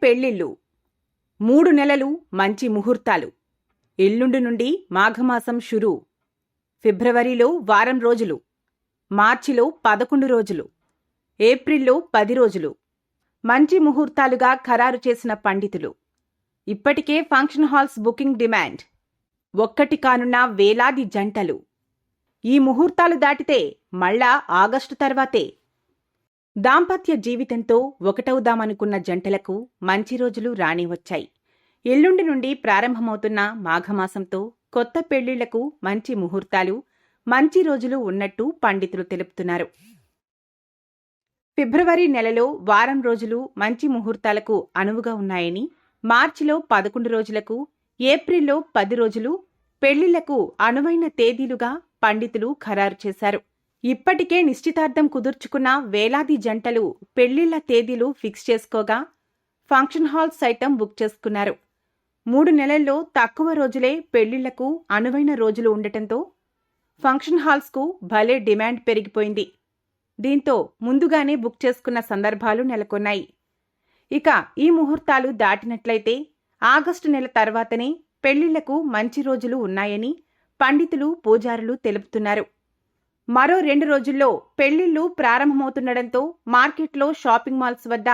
పెళ్లిళ్ళు 3 నెలలు మంచి ముహూర్తాలు. ఎల్లుండి నుండి మాఘమాసం షురూ. ఫిబ్రవరిలో వారం రోజులు, మార్చిలో 11 రోజులు, ఏప్రిల్లో 10 రోజులు మంచి ముహూర్తాలుగా ఖరారు చేసిన పండితులు. ఇప్పటికే ఫంక్షన్ హాల్స్ బుకింగ్ డిమాండ్. ఒక్కటి కానున్న వేలాది జంటలు. ఈ ముహూర్తాలు దాటితే మళ్ళా ఆగస్టు తర్వాతే. దాంపత్య జీవితంతో ఒకటవుదామనుకున్న జంటలకు మంచి రోజులు రానివచ్చాయి. ఎల్లుండి నుండి ప్రారంభమవుతున్న మాఘమాసంతో కొత్త పెళ్లిళ్లకు మంచి ముహూర్తాలు, మంచి రోజులు ఉన్నట్టు పండితులు తెలుపుతున్నారు. ఫిబ్రవరి నెలలో వారం రోజులు మంచి ముహూర్తాలకు అనువుగా ఉన్నాయని, మార్చిలో 11 రోజులకు, ఏప్రిల్లో 10 రోజులు పెళ్లిళ్లకు అనువైన తేదీలుగా పండితులు ఖరారు చేశారు. ఇప్పటికే నిశ్చితార్థం కుదుర్చుకున్న వేలాది జంటలు పెళ్లిళ్ల తేదీలు ఫిక్స్ చేసుకోగా ఫంక్షన్ హాల్స్ సైతం బుక్ చేసుకున్నారు. 3 నెలల్లో తక్కువ రోజులే పెళ్లిళ్లకు అనువైన రోజులు ఉండటంతో ఫంక్షన్ హాల్స్కు భలే డిమాండ్ పెరిగిపోయింది. దీంతో ముందుగానే బుక్ చేసుకున్న సందర్భాలు నెలకొన్నాయి. ఇక ఈ ముహూర్తాలు దాటినట్లయితే ఆగస్టు నెల తర్వాతనే పెళ్లిళ్లకు మంచి రోజులు ఉన్నాయని పండితులు, పూజారులు తెలుపుతున్నారు. మరో 2 రోజుల్లో పెళ్లిళ్లు ప్రారంభమవుతుండటంతో మార్కెట్లో, షాపింగ్ మాల్స్ వద్ద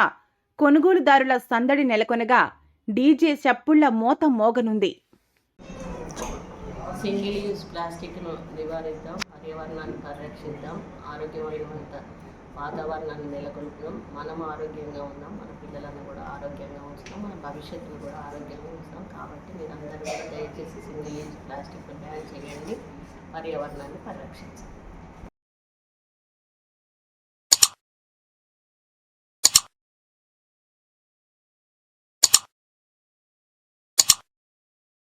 కొనుగోలుదారుల సందడి నెలకొనగా డీజే చప్పుళ్ల మోత మోగనుంది. సింగిల్ యూజ్ ప్లాస్టిక్ను నివారిద్దాం, పర్యావరణాన్ని పరిరక్షిద్దాం, ఆరోగ్యమైన వాతావరణాన్ని నెలకొల్పుదాం. మనం ఆరోగ్యంగా ఉందాం, మన పిల్లలను కూడా ఆరోగ్యంగా ఉంచుతాం, మన భవిష్యత్తును కూడా ఆరోగ్యంగా ఉంచుతాం. కాబట్టి మీరందరూ కూడా దయచేసి సింగిల్ యూజ్ ప్లాస్టిక్ను బ్యాన్ చేయండి, పర్యావరణాన్ని పరిరక్షించండి.